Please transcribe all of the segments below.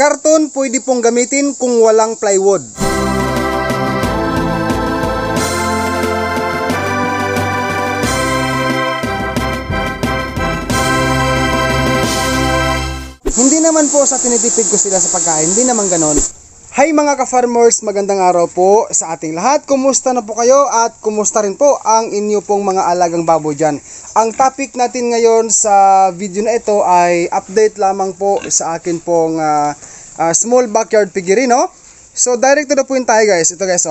karton pwede pong gamitin kung walang plywood. Hindi naman po sa tinitipid ko sila sa pagkain, hindi naman ganon. Hi mga ka-farmers, magandang araw po sa ating lahat. Kumusta na po kayo at kumusta rin po ang inyo pong mga alagang baboy dyan. Ang topic natin ngayon sa video na ito ay update lamang po sa akin pong small backyard piggery, no? So direct to the point tayo guys. Ito guys,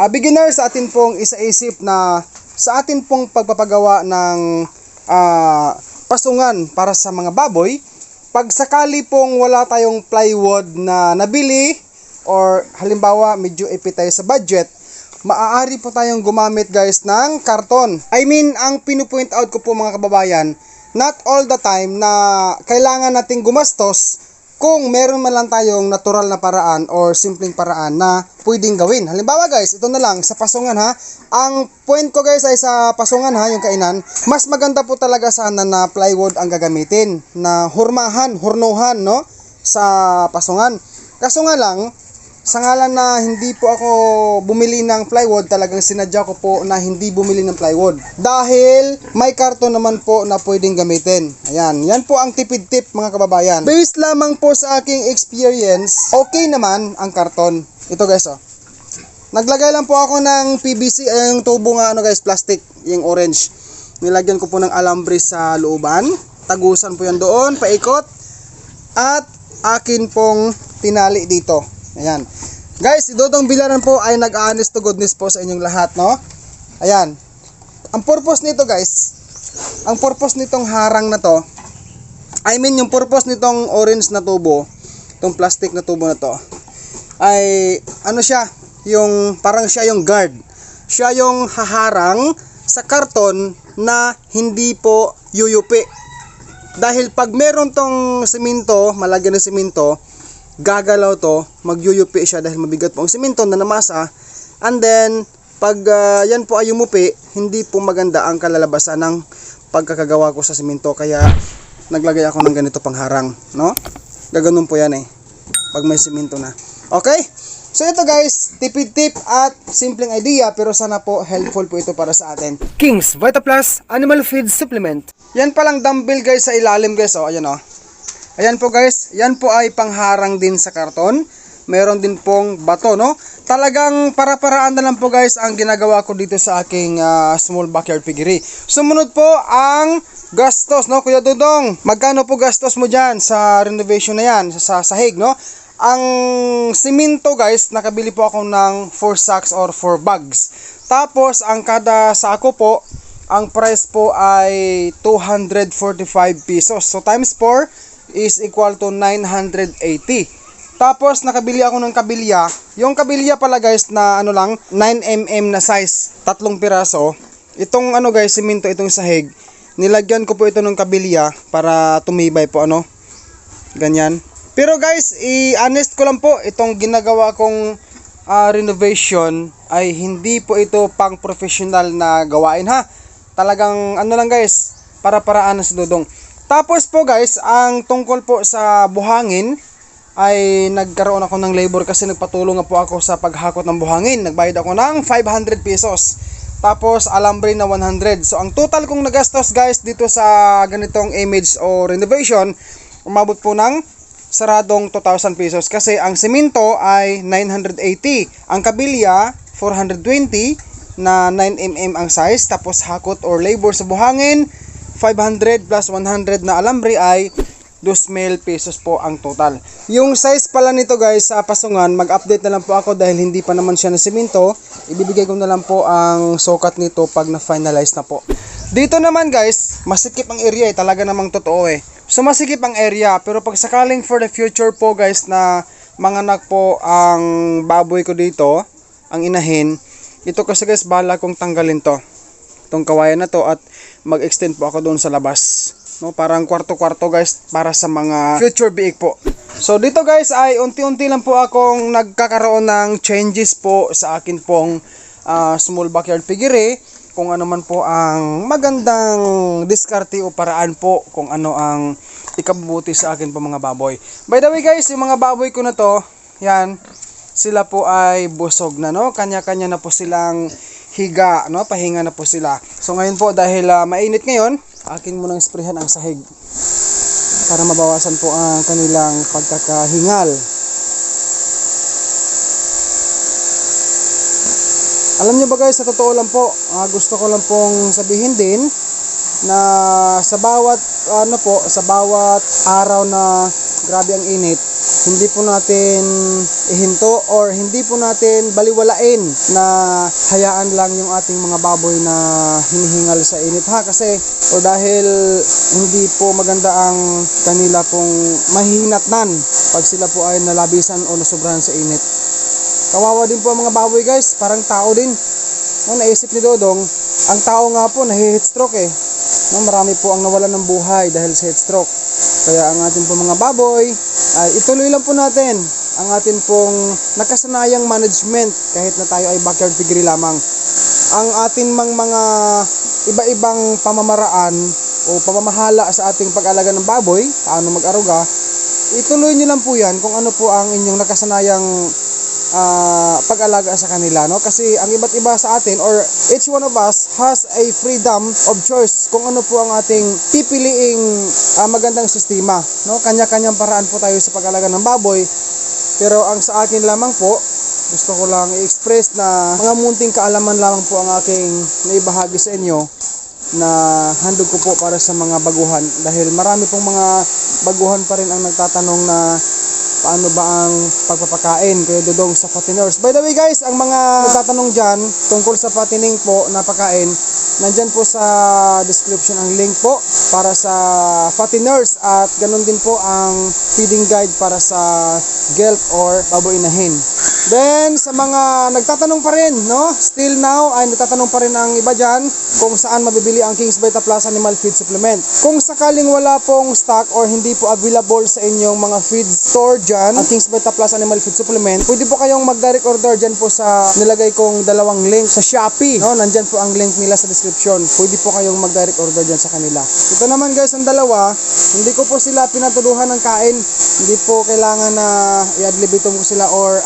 beginner sa atin pong isaisip na sa atin pong pagpapagawa ng pasungan para sa mga baboy. Pag sakali pong wala tayong plywood na nabili, or halimbawa medyo ipit tayo sa budget, maaari po tayong gumamit guys ng karton. I mean, ang pinupoint out ko po mga kababayan, not all the time na kailangan nating gumastos kung meron man lang tayong natural na paraan or simpleng paraan na pwedeng gawin. Halimbawa guys, ito na lang sa pasungan ha. Ang point ko guys ay sa pasungan ha, yung kainan. Mas maganda po talaga sana na plywood ang gagamitin, na hurnuhan no, sa pasungan. Kaso nga lang, sa ngalan na hindi po ako bumili ng plywood, talagang sinadya ko po na hindi bumili ng plywood. Dahil may karton naman po na pwedeng gamitin. Ayan, yan po ang tipid tip mga kababayan. Based lamang po sa aking experience, okay naman ang karton. Ito guys naglagay lang po ako ng PVC, yung tubo nga ano guys, plastic, yung orange. Nilagyan ko po ng alambre sa looban. Tagusan po yan doon, paikot. At akin pong tinali dito. Ayan. Guys, si Dodong Bilaran po ay nag-honest to goodness po sa inyong lahat, no? Ayan. Ang purpose nito guys, ang purpose nitong harang na to, I mean yung purpose nitong orange na tubo, itong plastic na tubo na to, ay ano siya, yung parang siya yung guard. Siya yung haharang sa karton na hindi po yuyupi. Dahil pag meron tong simento, malagyan ng simento, gagalaw to, magyuyupi siya dahil mabigat po ang simento na namasa. And then, pag yan po ay yumupi, hindi po maganda ang kalalabasan ng pagkakagawa ko sa simento. Kaya, naglagay ako ng ganito pangharang, no? Gaganon po yan pag may simento na. Okay? So ito guys, tipid tip at simpleng idea, pero sana po helpful po ito para sa atin. King's Vita Plus Animal Feed Supplement. Yan palang dumbbell guys sa ilalim guys, ayan Ayan po guys, yan po ay pangharang din sa karton. Meron din pong bato, no? Talagang para-paraan na lang po guys ang ginagawa ko dito sa aking small backyard piggery. Sumunod po ang gastos, no? Kuya Dodong, magkano po gastos mo dyan sa renovation na yan, sa sahig, no? Ang simento guys, nakabili po ako ng 4 sacks or 4 bags. Tapos, ang kada sako po, ang price po ay 245 pesos. So, times 4 is equal to 980. Tapos nakabili ako ng kabilya. Yung kabilya pala guys na ano lang, 9mm na size, 3 piraso. Itong ano guys, simento, itong sahig, nilagyan ko po ito ng kabilya para tumibay po ganyan. Pero guys, i-honest ko lang po, itong ginagawa kong renovation ay hindi po ito pang professional na gawain ha. Talagang ano lang guys, para-paraan na sa Dodong. Tapos po guys, ang tungkol po sa buhangin, ay nagkaroon ako ng labor kasi nagpatulong nga po ako sa paghakot ng buhangin. Nagbayad ako ng 500 pesos. Tapos alambre na 100. So ang total kong nagastos guys dito sa ganitong image o renovation, umabot po ng saradong 2,000 pesos. Kasi ang simento ay 980. Ang kabilya, 420 na 9mm ang size. Tapos hakot or labor sa buhangin, 500 plus 100 na alambre ay 2,000 pesos po ang total. Yung size pala nito guys sa pasungan, mag-update na lang po ako dahil hindi pa naman siya na simento. Ibibigay ko na lang po ang sukat nito pag na-finalize na po. Dito naman guys, masikip ang area talaga namang totoo So masikip ang area, pero pag sakaling for the future po guys na manganak po ang baboy ko dito, ang inahin, ito kasi guys bahala kong tanggalin itong kawayan na to at mag-extend po ako doon sa labas, no? Parang kwarto-kwarto guys para sa mga future biik po. So dito guys ay unti-unti lang po akong nagkakaroon ng changes po sa akin pong small backyard piggery. Kung ano man po ang magandang diskarte o paraan po, kung ano ang ikabubuti sa akin po mga baboy. By the way guys, yung mga baboy ko na to, yan, sila po ay busog na, no? Kanya-kanya na po silang higa, no? Pahinga na po sila. So ngayon po, dahil mainit ngayon, akin munang sprayhan ang sahig para mabawasan po ang kanilang pagkakahingal. Alam nyo ba guys, sa totoo lang po, gusto ko lang pong sabihin din na sa bawat sa bawat araw na grabe ang init, hindi po natin ihinto or hindi po natin baliwalain na hayaan lang yung ating mga baboy na hinihingal sa init ha, kasi o dahil hindi po maganda ang kanila pong mahihinatnan pag sila po ay nalabisan o nasobrahan sa init. Kawawa din po ang mga baboy guys, parang tao din. No, naisip ni Dodong, ang tao nga po nahi-heat stroke eh. No, marami po ang nawalan ng buhay dahil sa heat stroke. Kaya ang atin po mga baboy ay ituloy lang po natin ang atin pong nakasanayang management kahit na tayo ay backyard piggery lamang. Ang atin mga iba-ibang pamamaraan o pamamahala sa ating pag-alaga ng baboy, paano mag-aruga, ituloy nyo lang po yan kung ano po ang inyong nakasanayang pag-alaga sa kanila, no? Kasi ang iba't iba sa atin or each one of us has a freedom of choice kung ano po ang ating pipiliing magandang sistema, no? Kanya-kanyang paraan po tayo sa pag-alaga ng baboy, pero ang sa akin lamang po, gusto ko lang i-express na mga munting kaalaman lamang po ang aking naibahagi sa inyo na handog ko po para sa mga baguhan, dahil marami pong mga baguhan pa rin ang nagtatanong na paano ba ang pagpapakain kaya Dodong sa fatteners. By the way guys, ang mga nagtatanong dyan tungkol sa fattening po na pakain, nandyan po sa description ang link po para sa fatteners at ganun din po ang feeding guide para sa gelt or baboy inahin. Then sa mga nagtatanong pa rin, no? Still now ay nagtatanong pa rin ang iba dyan kung saan mabibili ang King's Vita Plus Animal Feed Supplement. Kung sakaling wala pong stock or hindi po available sa inyong mga feed store dyan, ang King's Vita Plus Animal Feed Supplement, pwede po kayong mag-direct order dyan po sa nilagay kong dalawang link sa Shopee, no? Nandyan po ang link nila sa description. Pwede po kayong mag-direct order dyan sa kanila. Ito naman guys, ang dalawa, hindi ko po sila pinatuluhan ng kain. Hindi po kailangan na i-ad libitum ko sila or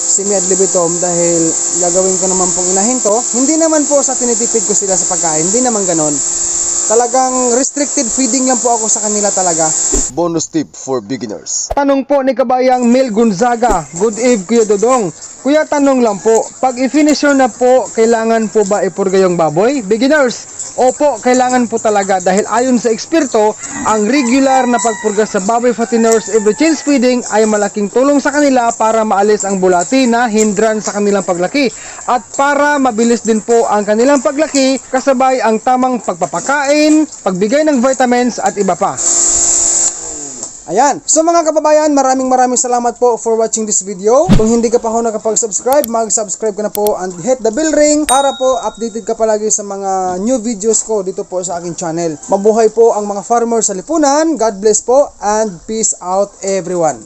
semi-ad libitum dahil gagawin ko naman pong inahin to. Hindi naman po sa tinitipid ko sila sa pagkain, hindi naman ganon. Talagang restricted feeding lang po ako sa kanila talaga. Bonus tip for beginners. Tanong po ni Kabayang Mil Gonzaga. Good eve Kuya Dodong. Kuya, tanong lang po, pag i-finisher na po, kailangan po ba ipurga yung baboy? Beginners, opo, kailangan po talaga dahil ayon sa eksperto, ang regular na pagpurga sa baboy fatteners every change feeding ay malaking tulong sa kanila para maalis ang bulati na hindran sa kanilang paglaki at para mabilis din po ang kanilang paglaki kasabay ang tamang pagpapakain, pagbigay ng vitamins at iba pa. Ayan. So mga kababayan, maraming salamat po for watching this video. Kung hindi ka pa ho nakapag-subscribe, mag-subscribe ka na po and hit the bell ring para po updated ka palagi sa mga new videos ko dito po sa aking channel. Mabuhay po ang mga farmers sa lipunan. God bless po and peace out everyone.